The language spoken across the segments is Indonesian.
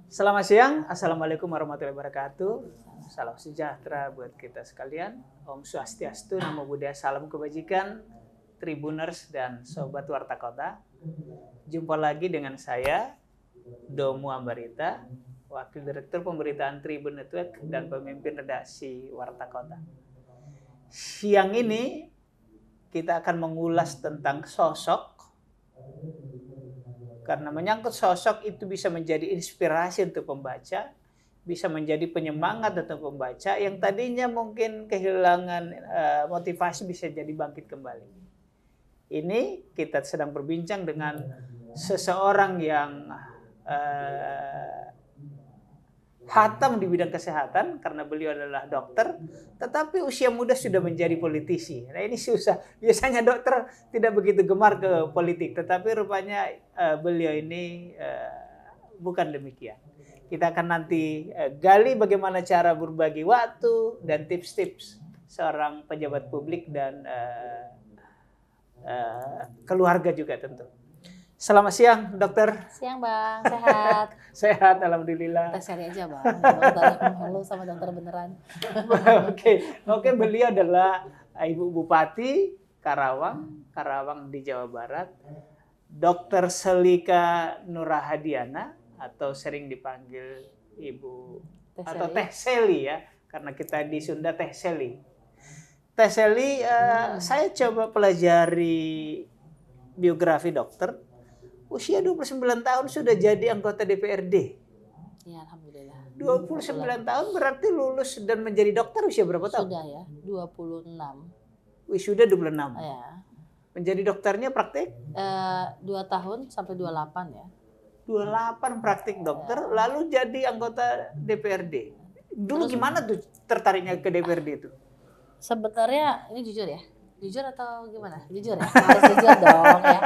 Selamat siang, Assalamualaikum warahmatullahi wabarakatuh. Salam sejahtera buat kita sekalian. Om Swastiastu, Namo Buddhaya, salam kebajikan, Tribuners dan Sobat Warta Kota. Jumpa lagi dengan saya, Domu Ambarita, Wakil Direktur Pemberitaan Tribun Network dan pemimpin redaksi Warta Kota. Siang ini kita akan mengulas tentang sosok, karena menyangkut sosok itu bisa menjadi inspirasi untuk pembaca, bisa menjadi penyemangat untuk pembaca yang tadinya mungkin kehilangan motivasi bisa jadi bangkit kembali. Ini kita sedang berbincang dengan seseorang yang hatam di bidang kesehatan karena beliau adalah dokter, tetapi usia muda sudah menjadi politisi. Nah ini susah. Biasanya dokter tidak begitu gemar ke politik, tetapi rupanya beliau ini bukan demikian. Kita akan nanti gali bagaimana cara berbagi waktu dan tips-tips seorang pejabat publik dan keluarga juga tentu. Selamat siang, dokter. Siang, Bang. Sehat? Sehat, alhamdulillah. Kita share aja, Bang. Halo sama dokter beneran. Oke, beliau adalah Ibu Bupati Karawang di Jawa Barat, Dr. Selika Nurahadiana atau sering dipanggil Ibu atau Teh Seli ya, karena kita di Sunda Teh Seli. Teh Seli, saya coba pelajari biografi dokter. Usia 29 tahun sudah jadi anggota DPRD. Ya, alhamdulillah. 29 tahun berarti lulus dan menjadi dokter usia berapa tahun? Sudah ya, 26. Wisuda 26. Ya. Menjadi dokternya praktik? 2 tahun sampai 28 ya. 28 praktik dokter, lalu jadi anggota DPRD. Dulu Terus, gimana tuh tertariknya ke DPRD itu? Sebenarnya ini jujur ya? Jujur atau gimana? Jujur ya? Harus jujur dong ya.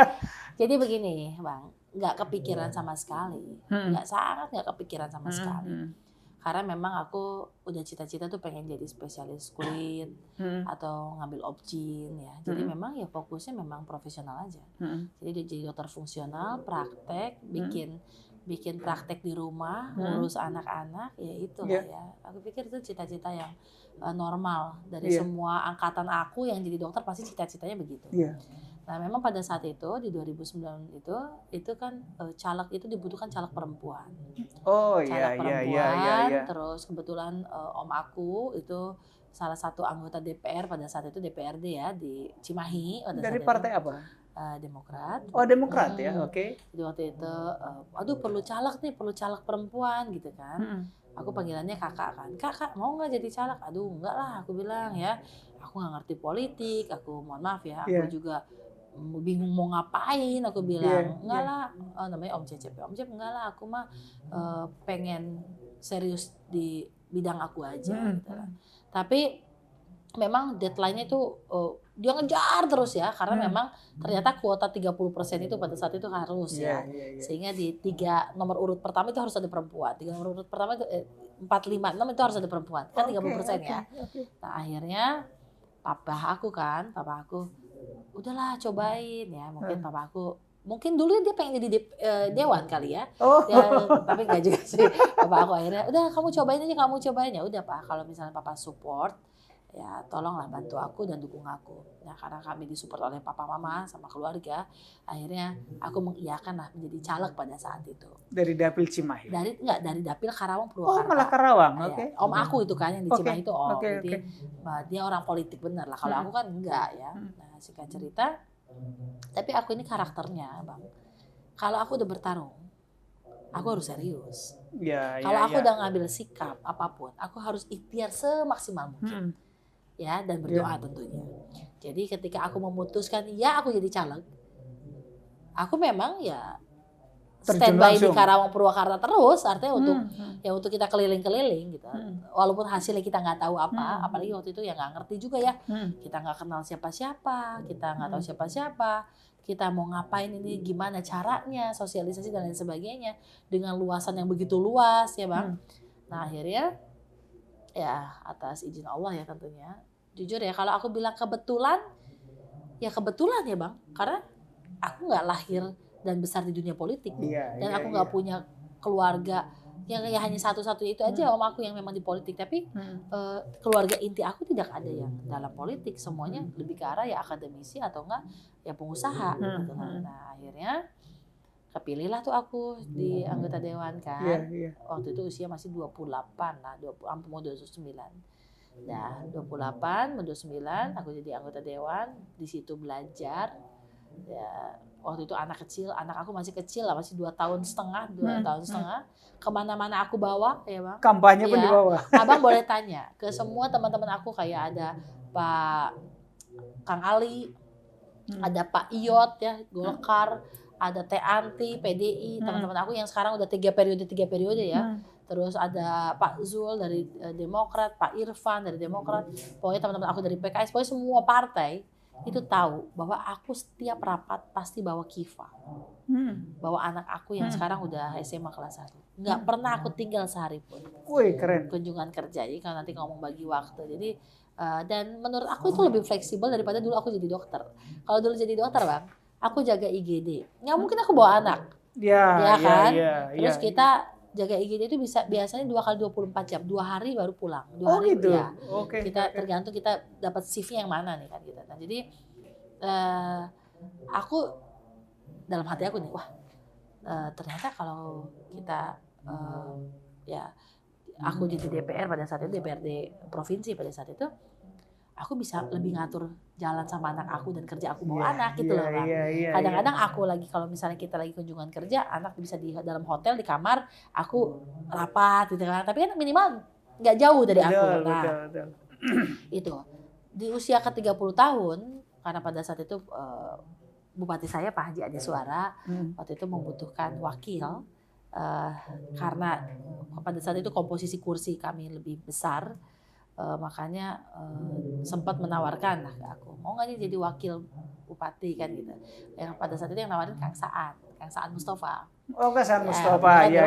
Jadi begini, Bang, nggak kepikiran sama sekali, sangat nggak kepikiran sama sekali. Karena memang aku udah cita-cita tuh pengen jadi spesialis kulit atau ngambil obgyn ya. Jadi memang ya fokusnya memang profesional aja. Jadi jadi dokter fungsional, praktek, bikin praktek di rumah, ngurus anak-anak, ya itu lah ya. Aku pikir itu cita-cita yang normal dari semua angkatan aku yang jadi dokter pasti cita-citanya begitu. Nah memang pada saat itu di 2009 itu kan caleg itu dibutuhkan caleg perempuan. Caleg perempuan. Terus kebetulan om aku itu salah satu anggota DPR pada saat itu DPRD ya di Cimahi. Dari partai apa? Demokrat. Oh Demokrat ya, oke. Jadi waktu itu, aduh perlu caleg perempuan gitu kan. Aku panggilannya kakak kan, kakak mau nggak jadi caleg? Aduh enggak lah, aku bilang ya, aku nggak ngerti politik, aku mohon maaf ya, aku juga bingung mau ngapain, aku bilang enggak lah, namanya Om Cecep enggak lah, aku mah pengen serius di bidang aku aja gitu kan. Tapi memang deadline-nya itu dia ngejar terus ya, karena memang ternyata kuota 30% itu pada saat itu harus ya. Sehingga di 3 nomor urut pertama itu harus ada perempuan. 3 nomor urut pertama itu 4, 5, 6 itu harus ada perempuan. Kan 30% ya. Nah, akhirnya papa aku udahlah cobain ya. Mungkin dulu dia pengen jadi dewan kali ya. Tapi enggak juga sih. Papa aku akhirnya udah kamu cobain ya. Udah Pak, kalau misalnya papa support ya tolonglah bantu aku dan dukung aku. Nah karena kami disupport oleh papa mama sama keluarga, akhirnya aku mengiyakan lah menjadi caleg pada saat itu. Dari Dapil Cimahi? Dari Dapil Karawang Purwakarta. Oh malah Karawang, oke. Om aku itu kan yang di Cimahi itu om. Jadi dia orang politik bener lah. Kalau aku kan enggak ya. Nah singkat cerita, tapi aku ini karakternya Bang. Kalau aku udah bertarung, aku harus serius. Kalau aku udah ngambil sikap apapun, aku harus ikhtiar semaksimal mungkin. Ya dan berdoa tentunya. Jadi ketika aku memutuskan ya aku jadi caleg, aku memang ya standby di Karawang Purwakarta terus, artinya untuk kita keliling-keliling gitu. Walaupun hasilnya kita nggak tahu apa, apalagi waktu itu ya nggak ngerti juga ya. Kita nggak kenal siapa-siapa, kita nggak tahu siapa-siapa, kita mau ngapain ini, gimana caranya, sosialisasi dan lain sebagainya dengan luasan yang begitu luas ya Bang. Nah akhirnya ya atas izin Allah ya tentunya. Jujur ya kalau aku bilang kebetulan ya Bang. Karena aku nggak lahir dan besar di dunia politik. Dan aku nggak punya keluarga ya hanya satu-satunya itu aja om aku yang memang di politik, tapi keluarga inti aku tidak ada yang dalam politik, semuanya lebih ke arah ya akademisi atau enggak ya pengusaha gitu kan. Nah akhirnya kepilihlah tuh aku di anggota dewan kan. Waktu itu usia masih 28 lah, 20 mau 29. Nah 28 mau 29 aku jadi anggota dewan, di situ belajar ya. Waktu itu anak aku masih kecil lah, masih 2 tahun setengah, kemana-mana aku bawa ya bang. Kampanye pun dibawa. Abang boleh tanya ke semua teman-teman aku, kayak ada Pak Kang Ali, ada Pak Iyot ya Golkar, ada Teh Anti PDI, teman-teman aku yang sekarang udah 3 periode ya. Terus ada Pak Zul dari Demokrat, Pak Irfan dari Demokrat, pokoknya teman-teman aku dari PKS, pokoknya semua partai itu tahu bahwa aku setiap rapat pasti bawa Kifa, bawa anak aku yang sekarang udah SMA kelas 1. Nggak pernah aku tinggal sehari pun. Wih keren. Kunjungan kerja, jadi kalau nanti ngomong bagi waktu, jadi dan menurut aku itu lebih fleksibel daripada dulu aku jadi dokter. Kalau dulu jadi dokter bang, aku jaga IGD, nggak mungkin aku bawa anak, ya kan? Terus kita jaga IGD itu bisa biasanya 2 kali 24 jam, 2 hari baru pulang. 2 hari gitu. Ya. Kita tergantung kita dapat shift yang mana nih kan kita. Nah, jadi aku dalam hati aku nih, wah ternyata kalau kita ya aku jadi DPR pada saat itu, DPRD provinsi pada saat itu, aku bisa lebih ngatur jalan sama anak aku dan kerja aku bawa anak gitu loh bang. Kadang-kadang aku lagi kalau misalnya kita lagi kunjungan kerja, anak bisa di dalam hotel di kamar, aku rapat gitu kan. Tapi kan minimal nggak jauh dari aku. Nah itu di usia ke 30 tahun, karena pada saat itu Bupati saya Pak Haji Ade Suara waktu itu membutuhkan wakil karena pada saat itu komposisi kursi kami lebih besar. Makanya sempat menawarkan lah ke aku, mau nggak nih jadi wakil bupati kan gitu. Yang pada saat itu yang nawarin Kang Saan Mustafa. Oh Kang Saan Mustafa, ya.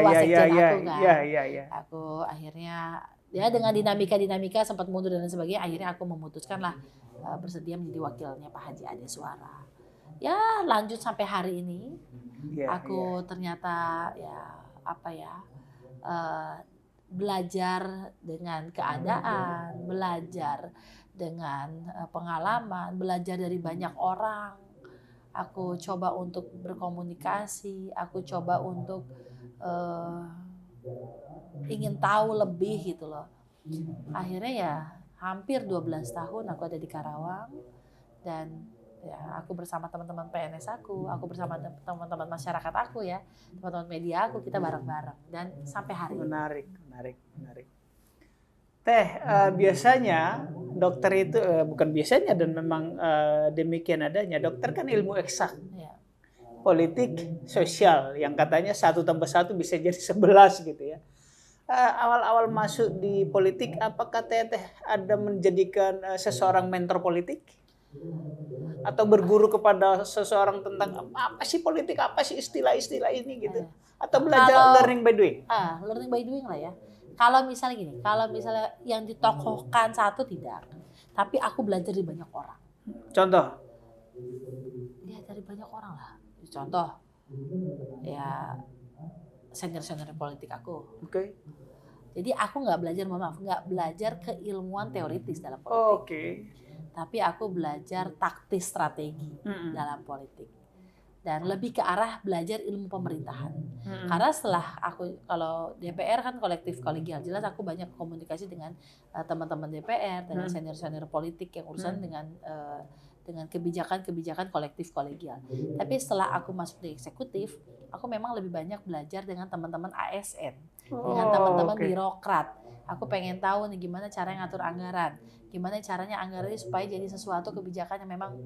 Aku akhirnya ya dengan dinamika sempat mundur dan sebagainya, akhirnya aku memutuskan lah bersedia menjadi wakilnya Pak Haji Ade Suara. Ya lanjut sampai hari ini, aku ternyata ya apa ya. Belajar dengan keadaan, belajar dengan pengalaman, belajar dari banyak orang. Aku coba untuk berkomunikasi, aku coba untuk ingin tahu lebih gitu loh. Akhirnya ya hampir 12 tahun aku ada di Karawang, dan ya aku bersama teman-teman PNS aku bersama teman-teman masyarakat aku ya, teman-teman media aku, kita bareng-bareng dan sampai hari ini. Menarik. Teh, biasanya dokter itu bukan biasanya dan memang demikian adanya. Dokter kan ilmu eksak, politik, sosial, yang katanya 1 tambah 1 bisa jadi 11 gitu ya. Awal-awal masuk di politik, apakah Teh ada menjadikan seseorang mentor politik? Atau berguru kepada seseorang tentang apa sih politik, apa sih istilah-istilah ini gitu? Atau belajar learning by doing? Learning by doing lah ya. Kalau misalnya gini, kalau misalnya yang ditokohkan satu tidak, tapi aku belajar dari banyak orang. Contoh? Ya dari banyak orang lah. Contoh, ya senior politik aku. Oke. Jadi aku nggak belajar keilmuan teoritis dalam politik. Tapi aku belajar taktis strategi dalam politik. Dan lebih ke arah belajar ilmu pemerintahan. Karena setelah aku, kalau DPR kan kolektif kolegial, jelas aku banyak komunikasi dengan teman-teman DPR, dengan senior-senior politik yang urusan dengan kebijakan-kebijakan kolektif kolegial. Tapi setelah aku masuk di eksekutif, aku memang lebih banyak belajar dengan teman-teman ASN, dengan teman-teman birokrat. Aku pengen tahu nih gimana cara ngatur anggaran, gimana caranya anggaran ini supaya jadi sesuatu kebijakan yang memang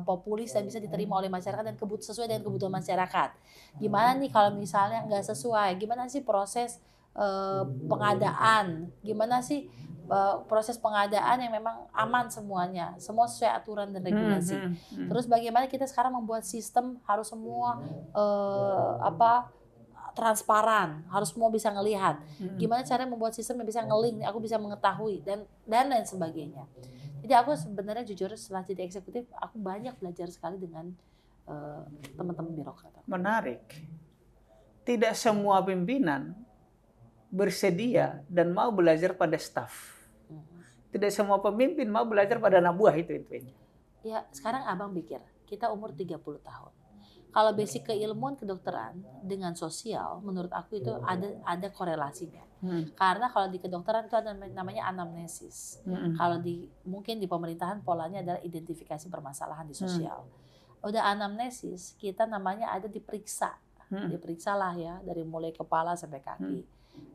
populis dan bisa diterima oleh masyarakat dan sesuai dengan kebutuhan masyarakat. Gimana nih kalau misalnya nggak sesuai, gimana sih proses pengadaan, gimana sih proses pengadaan yang memang aman semuanya, semua sesuai aturan dan regulasi. Terus bagaimana kita sekarang membuat sistem harus semua transparan, harus semua bisa ngelihat. Gimana cara membuat sistem yang bisa nge-link, aku bisa mengetahui dan lain sebagainya. Jadi aku sebenarnya jujur setelah jadi eksekutif, aku banyak belajar sekali dengan teman-teman birokrat. Menarik. Tidak semua pimpinan bersedia dan mau belajar pada staf. Tidak semua pemimpin mau belajar pada anak buah itu intinya. Ya, sekarang Abang pikir, kita umur 30 tahun. Kalau basic keilmuan kedokteran dengan sosial, menurut aku itu ada korelasinya. Karena kalau di kedokteran itu ada namanya anamnesis. Kalau mungkin di pemerintahan polanya adalah identifikasi permasalahan di sosial. Udah anamnesis, kita namanya ada diperiksa. Diperiksalah ya, dari mulai kepala sampai kaki.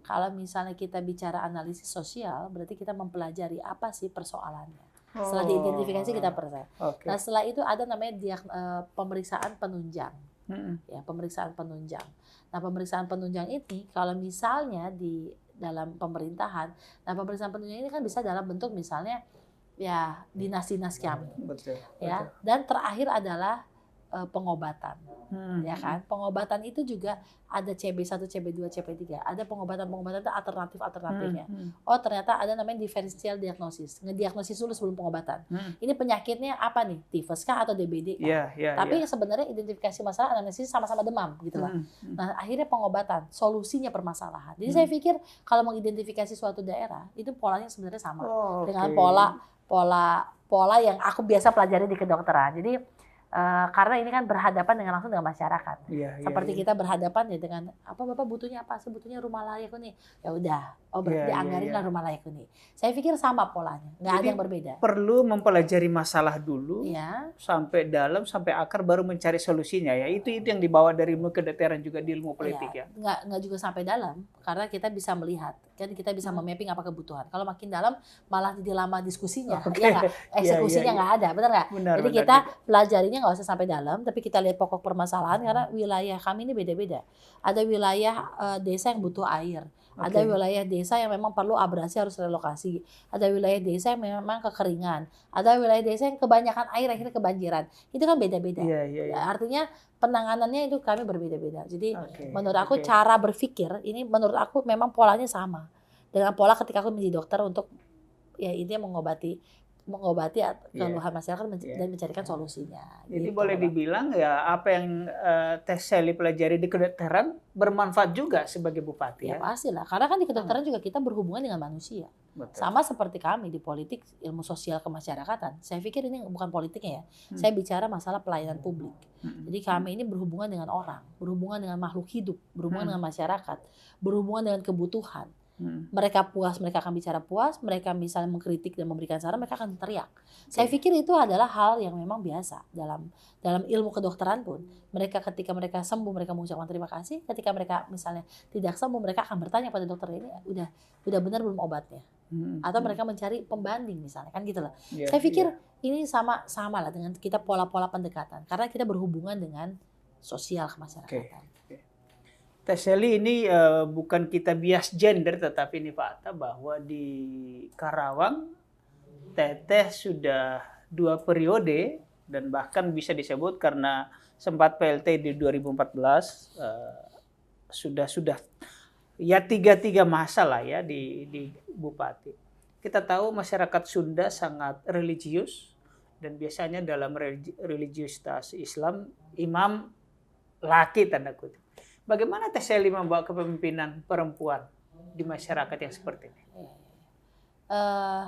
Kalau misalnya kita bicara analisis sosial, berarti kita mempelajari apa sih persoalannya. Setelah diidentifikasi kita percaya. Okay. Nah setelah itu ada namanya pemeriksaan penunjang. Ya, pemeriksaan penunjang. Nah pemeriksaan penunjang ini kalau misalnya di dalam pemerintahan, nah pemeriksaan penunjang ini kan bisa dalam bentuk misalnya ya dinas-dinas kami. Betul, ya. Dan terakhir adalah pengobatan, ya kan? Pengobatan itu juga ada CB1, CB2, CB3. Ada pengobatan-pengobatan itu alternatifnya. Oh ternyata ada namanya differential diagnosis. Ngediagnosis dulu sebelum pengobatan. Ini penyakitnya apa nih? Tifus kah atau DBD kah? Tapi sebenarnya identifikasi masalah anamnesis sama-sama demam gitu lah. Nah akhirnya pengobatan, solusinya permasalahan. Jadi saya pikir kalau mengidentifikasi suatu daerah itu polanya sebenarnya sama dengan pola yang aku biasa pelajari di kedokteran. Jadi karena ini kan berhadapan dengan langsung dengan masyarakat. Seperti kita berhadapan ya dengan apa Bapak butuhnya apa? Saya butuhnya rumah layak nih. Ya udah, berarti dianggarinlah rumah layak nih. Saya pikir sama polanya, nggak ada yang berbeda. Perlu mempelajari masalah dulu, sampai dalam, sampai akar, baru mencari solusinya ya. Itu yang dibawa dari ilmu kedokteran juga di ilmu politik ya. Nggak juga sampai dalam, karena kita bisa melihat, kan kita bisa memapping apa kebutuhan. Kalau makin dalam malah jadi lama diskusinya, ya nggak? Eksekusinya nggak ada, benar nggak? Jadi kita pelajarinya nggak usah sampai dalam, tapi kita lihat pokok permasalahan karena wilayah kami ini beda-beda. Ada wilayah desa yang butuh air, ada wilayah desa yang memang perlu abrasi harus relokasi, ada wilayah desa yang memang kekeringan, ada wilayah desa yang kebanyakan air akhirnya kebanjiran. Itu kan beda-beda. Artinya penanganannya itu kami berbeda-beda. Jadi menurut aku cara berpikir ini menurut aku memang polanya sama dengan pola ketika aku menjadi dokter untuk ya ini mengobati keluhan masyarakat dan mencarikan solusinya. Jadi boleh dibilang ya apa yang Teh Sally pelajari di kedokteran bermanfaat juga sebagai bupati ya. Pastilah, karena kan di kedokteran juga kita berhubungan dengan manusia. Betul. Sama seperti kami di politik ilmu sosial kemasyarakatan. Saya pikir ini bukan politiknya ya. Saya bicara masalah pelayanan publik. Jadi kami ini berhubungan dengan orang, berhubungan dengan makhluk hidup, berhubungan dengan masyarakat, berhubungan dengan kebutuhan. Mereka puas, mereka akan bicara puas, mereka misalnya mengkritik dan memberikan saran, mereka akan teriak. Saya pikir itu adalah hal yang memang biasa dalam ilmu kedokteran pun. Ketika mereka sembuh, mereka mengucapkan terima kasih. Ketika mereka misalnya tidak sembuh, mereka akan bertanya pada dokter ini udah benar belum obatnya? Atau mereka mencari pembanding misalnya, kan gitu loh. Saya pikir ini sama lah dengan kita pola-pola pendekatan, karena kita berhubungan dengan sosial kemasyarakatan. Teh Sally ini bukan kita bias gender, tetapi ini fakta bahwa di Karawang Teteh sudah 2 periode dan bahkan bisa disebut karena sempat PLT di 2014 sudah ya 3 masa lah ya di Bupati. Kita tahu masyarakat Sunda sangat religius dan biasanya dalam religiusitas Islam imam laki tanda kutip. Bagaimana Teh Sally membawa kepemimpinan perempuan di masyarakat yang seperti ini?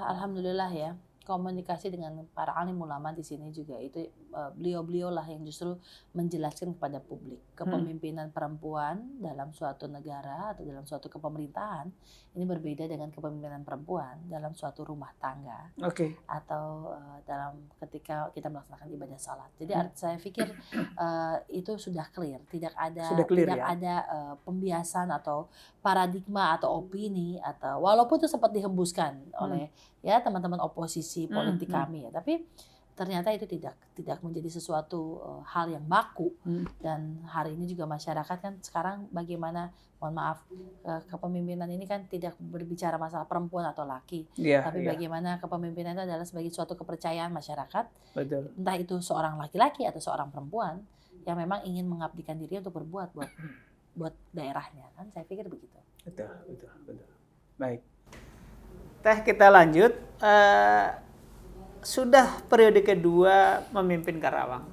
Alhamdulillah ya, komunikasi dengan para alim ulama di sini juga itu beliau-beliau lah yang justru menjelaskan kepada publik kepemimpinan perempuan dalam suatu negara atau dalam suatu kepemerintahan ini berbeda dengan kepemimpinan perempuan dalam suatu rumah tangga atau dalam ketika kita melaksanakan ibadah salat. Jadi saya pikir itu sudah clear, tidak ada pembiasan atau paradigma atau opini atau walaupun itu sempat dihembuskan oleh ya teman-teman oposisi politik kami ya, tapi ternyata itu tidak menjadi sesuatu hal yang baku. Dan hari ini juga masyarakat kan sekarang bagaimana, mohon maaf, kepemimpinan ini kan tidak berbicara masalah perempuan atau laki, tapi bagaimana kepemimpinan itu adalah sebagai suatu kepercayaan masyarakat. Betul. Entah itu seorang laki-laki atau seorang perempuan yang memang ingin mengabdikan diri untuk berbuat buat daerahnya, kan saya pikir begitu. Betul. Baik. Teh, kita lanjut. Sudah periode kedua memimpin Karawang.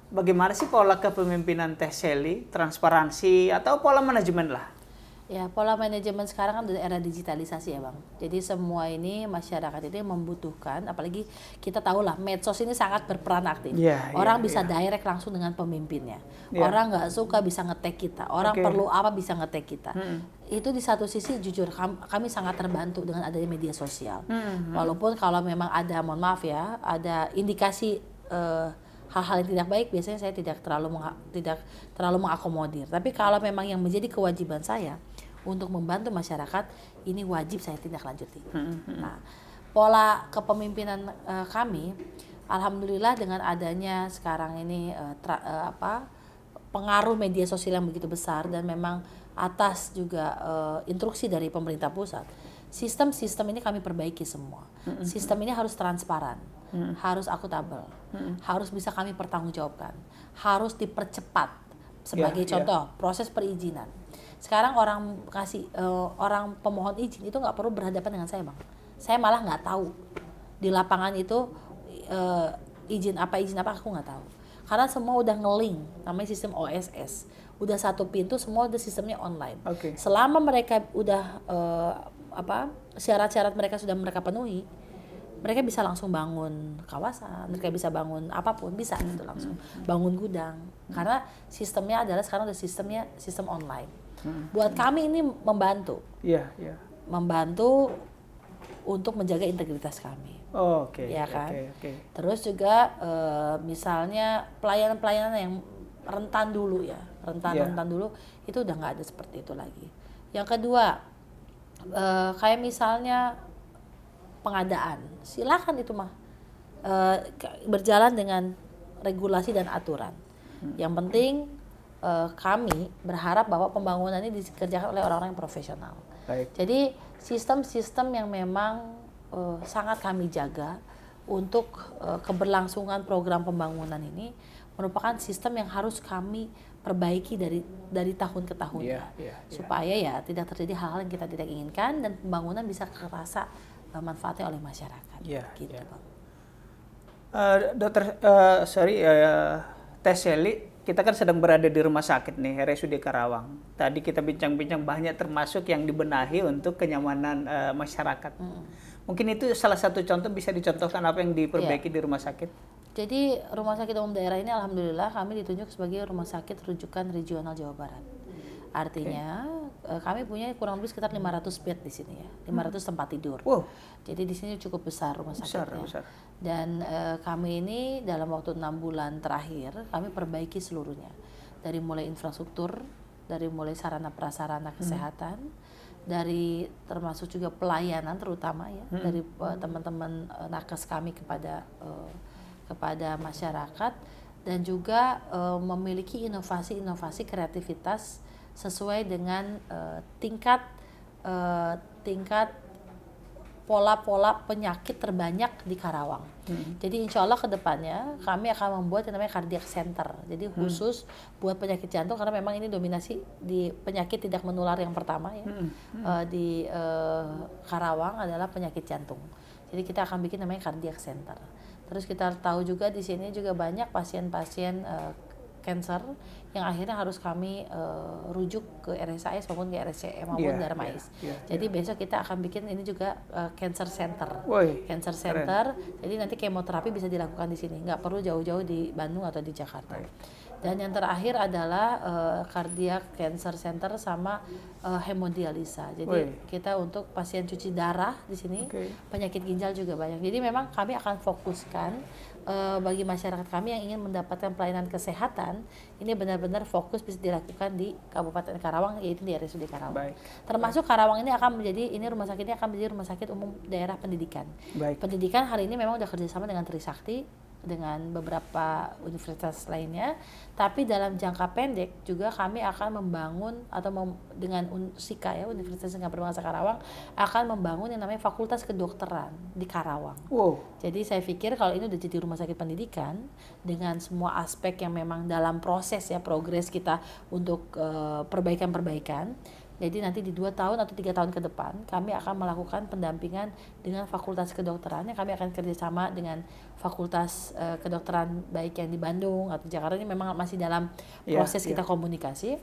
Bagaimana sih pola kepemimpinan Teh Sally, transparansi atau pola manajemen lah? Ya, pola manajemen sekarang kan udah era digitalisasi ya Bang. Jadi semua ini masyarakat ini membutuhkan, apalagi kita tahu lah medsos ini sangat berperan aktif. Orang bisa direct langsung dengan pemimpinnya. Orang nggak suka bisa nge-tag kita. Orang perlu apa bisa nge-tag kita. Itu di satu sisi jujur kami sangat terbantu dengan adanya media sosial. Walaupun kalau memang ada, mohon maaf ya, ada indikasi hal-hal yang tidak baik, biasanya saya tidak terlalu mengakomodir. Tapi kalau memang yang menjadi kewajiban saya untuk membantu masyarakat, ini wajib saya tindak lanjuti. Nah, pola kepemimpinan kami, alhamdulillah dengan adanya sekarang ini pengaruh media sosial yang begitu besar dan memang atas juga instruksi dari pemerintah pusat, sistem-sistem ini kami perbaiki semua. Sistem ini harus transparan, harus akuntabel, harus bisa kami pertanggungjawabkan, harus dipercepat. Sebagai contoh, proses perizinan. Sekarang orang pemohon izin itu nggak perlu berhadapan dengan saya Bang. Saya malah nggak tahu di lapangan itu izin apa aku nggak tahu. Karena semua udah nge-link, namanya sistem OSS. Udah satu pintu, semua udah sistemnya online. Selama mereka udah syarat-syarat mereka sudah mereka penuhi, mereka bisa langsung bangun kawasan, mereka bisa bangun apapun, bisa gitu langsung bangun gudang. Karena sistemnya adalah sekarang udah sistem online. Buat kami ini membantu, membantu untuk menjaga integritas kami. Ya kan. Terus juga misalnya pelayanan-pelayanan yang rentan dulu ya, rentan dulu itu udah nggak ada seperti itu lagi. Yang kedua, kayak misalnya pengadaan, silakan itu mah berjalan dengan regulasi dan aturan. Yang penting kami berharap bahwa pembangunan ini dikerjakan oleh orang-orang yang profesional. Jadi sistem-sistem yang memang sangat kami jaga untuk keberlangsungan program pembangunan ini merupakan sistem yang harus kami perbaiki dari tahun ke tahun supaya ya tidak terjadi hal-hal yang kita tidak inginkan dan pembangunan bisa terasa manfaatnya oleh masyarakat. Gitu, Bang. Dokter Teh Sally, kita kan sedang berada di rumah sakit nih, RSUD Karawang. Tadi kita bincang-bincang banyak termasuk yang dibenahi untuk kenyamanan masyarakat. Mungkin itu salah satu contoh, bisa dicontohkan apa yang diperbaiki di rumah sakit? Jadi rumah sakit umum daerah ini alhamdulillah kami ditunjuk sebagai rumah sakit rujukan regional Jawa Barat. Artinya kami punya kurang lebih sekitar 500 bed di sini ya, 500 tempat tidur. Jadi di sini cukup besar rumah sakitnya. Besar. Dan kami ini dalam waktu 6 bulan terakhir kami perbaiki seluruhnya. Dari mulai infrastruktur, dari mulai sarana prasarana kesehatan, dari termasuk juga pelayanan terutama ya dari teman-teman nakes kami kepada masyarakat, dan juga memiliki inovasi-inovasi kreativitas sesuai dengan tingkat pola-pola penyakit terbanyak di Karawang. Jadi insya Allah ke depannya kami akan membuat yang namanya cardiac center. Jadi khusus buat penyakit jantung, karena memang ini dominasi di penyakit tidak menular yang pertama ya di Karawang adalah penyakit jantung. Jadi kita akan bikin namanya cardiac center. Terus kita tahu juga di sini juga banyak pasien-pasien cancer yang akhirnya harus kami rujuk ke RSAS maupun ke RSCM maupun Darmais. Jadi besok kita akan bikin ini juga cancer center. Cancer center. Jadi nanti kemoterapi bisa dilakukan di sini, nggak perlu jauh-jauh di Bandung atau di Jakarta. Dan yang terakhir adalah cardiac cancer center sama hemodialisa. Jadi kita untuk pasien cuci darah di sini, penyakit ginjal juga banyak. Jadi memang kami akan fokuskan bagi masyarakat kami yang ingin mendapatkan pelayanan kesehatan, ini benar-benar fokus bisa dilakukan di Kabupaten Karawang, yaitu di RSUD Karawang. Termasuk Karawang ini akan menjadi, ini rumah sakit ini akan menjadi rumah sakit umum daerah pendidikan. Pendidikan hari ini memang sudah kerjasama dengan Trisakti, dengan beberapa universitas lainnya, tapi dalam jangka pendek juga kami akan membangun atau dengan UNSIKA ya, Universitas Singapura Bangsa Karawang, akan membangun yang namanya Fakultas Kedokteran di Karawang. Jadi saya pikir kalau ini udah jadi rumah sakit pendidikan dengan semua aspek yang memang dalam proses ya, progres kita untuk perbaikan-perbaikan. Jadi nanti di 2 tahun atau 3 tahun ke depan kami akan melakukan pendampingan dengan fakultas kedokteran, yang kami akan kerjasama dengan fakultas kedokteran baik yang di Bandung atau Jakarta. Ini memang masih dalam proses kita komunikasi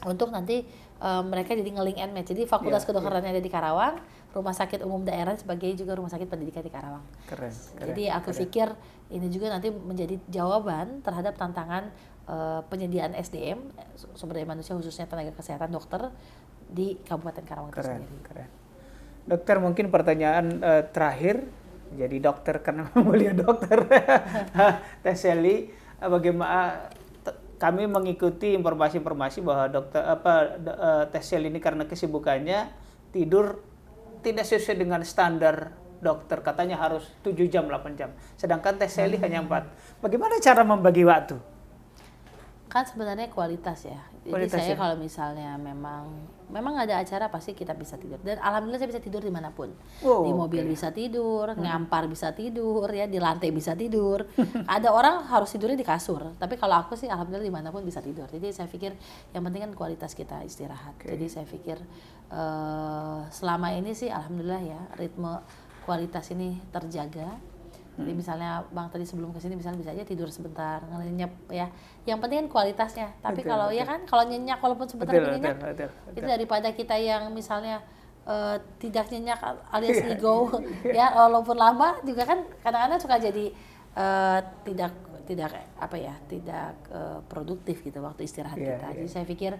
untuk nanti mereka jadi nge-link and match. Jadi fakultas kedokteran yang ada di Karawang, rumah sakit umum daerah sebagai juga rumah sakit pendidikan di Karawang. Keren. Jadi aku pikir ini juga nanti menjadi jawaban terhadap tantangan penyediaan SDM, sumber daya manusia khususnya tenaga kesehatan dokter di Kabupaten Karawang itu sendiri. Keren. Dokter, mungkin pertanyaan terakhir. Jadi dokter karena beliau dokter. Teh Sally, bagaimana kami mengikuti informasi-informasi bahwa Teh Sally ini karena kesibukannya tidur tidak sesuai dengan standar dokter, katanya harus 7 jam 8 jam. Sedangkan Teh Sally hanya 4. Bagaimana cara membagi waktu? Kan sebenarnya kualitas ya. Jadi saya kalau misalnya memang ada acara pasti kita bisa tidur. Dan alhamdulillah saya bisa tidur dimanapun. Di mobil bisa tidur, ngampar bisa tidur, ya di lantai bisa tidur. Ada orang harus tidurnya di kasur. Tapi kalau aku sih alhamdulillah dimanapun bisa tidur. Jadi saya pikir yang penting kan kualitas kita istirahat. Jadi saya pikir selama ini sih alhamdulillah ya ritme kualitas ini terjaga. Jadi misalnya Bang tadi sebelum kesini misalnya bisa aja tidur sebentar, nyenyak ya. Yang penting kan kualitasnya. Tapi kalau ya kan kalau nyenyak walaupun sebentar nyenyak, itu daripada kita yang misalnya tidak nyenyak alias ego ya walaupun lama juga kan kadang-kadang suka jadi tidak produktif gitu waktu istirahat kita. Jadi saya pikir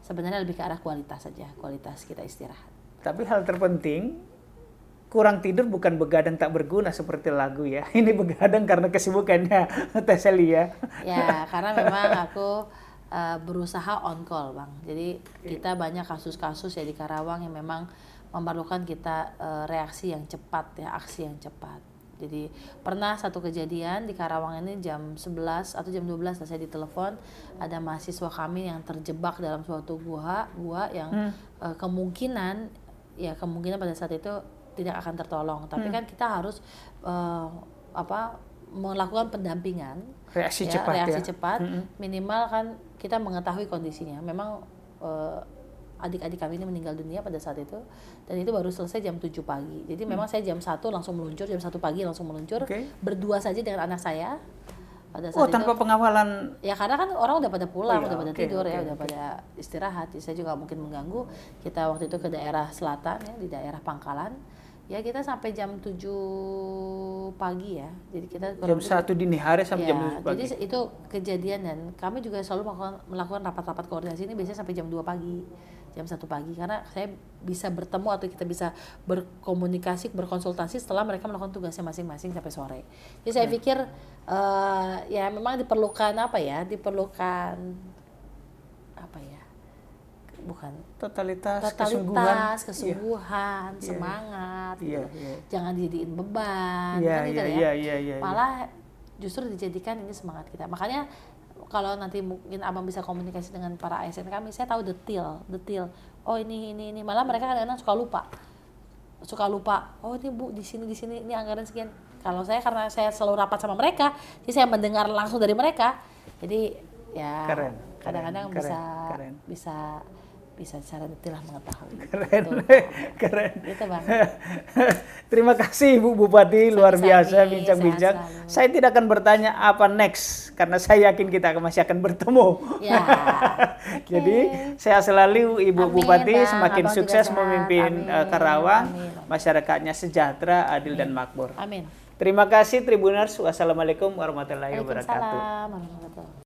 sebenarnya lebih ke arah kualitas saja, kualitas kita istirahat. Tapi hal terpenting, kurang tidur bukan begadang tak berguna seperti lagu ya. Ini begadang karena kesibukannya Teh Sally ya. Ya, karena memang aku berusaha on call, Bang. Jadi kita banyak kasus-kasus ya di Karawang yang memang memerlukan kita reaksi yang cepat ya, aksi yang cepat. Jadi pernah satu kejadian di Karawang ini jam 11 atau jam 12 saya ditelepon ada mahasiswa kami yang terjebak dalam suatu gua yang kemungkinan pada saat itu tidak akan tertolong, tapi kan kita harus melakukan pendampingan, reaksi cepat, minimal kan kita mengetahui kondisinya. Memang adik-adik kami ini meninggal dunia pada saat itu, dan itu baru selesai jam 7 pagi. Jadi memang saya jam 1 langsung meluncur, jam 1 pagi langsung meluncur, berdua saja dengan anak saya. Pada saat tanpa pengawalan? Ya karena kan orang udah pada pulang, udah pada tidur udah pada istirahat. Jadi saya juga mungkin mengganggu. Kita waktu itu ke daerah selatan ya, di daerah Pangkalan. Ya kita sampai jam 7 pagi ya. Jadi kita jam 1 dini hari sampai jam 7 pagi. Jadi itu kejadian dan kami juga selalu melakukan rapat-rapat koordinasi ini biasanya sampai jam 2 pagi, jam 1 pagi karena saya bisa bertemu atau kita bisa berkomunikasi, berkonsultasi setelah mereka melakukan tugasnya masing-masing sampai sore. Jadi saya pikir ya memang diperlukan bukan totalitas, kesungguhan, semangat, jangan dijadiin beban, malah justru dijadikan ini semangat kita. Makanya kalau nanti mungkin abang bisa komunikasi dengan para ASN kami, saya tahu detail. Oh ini, malah mereka kadang-kadang suka lupa. Oh ini bu di sini ini anggaran sekian. Kalau saya karena saya selalu rapat sama mereka, jadi saya mendengar langsung dari mereka. Jadi ya kadang-kadang bisa secara detail mengetahui. Keren. Gitu Bang. Terima kasih Bu Bupati, luar biasa bincang-bincang. Saya tidak akan bertanya apa next karena saya yakin kita masih akan bertemu. Ya. Jadi saya selalu Ibu Bupati semakin sukses memimpin Karawang, masyarakatnya sejahtera, adil dan makmur. Amin. Terima kasih Tribuners. Wassalamualaikum warahmatullahi wabarakatuh. Waalaikumsalam warahmatullahi wabarakatuh.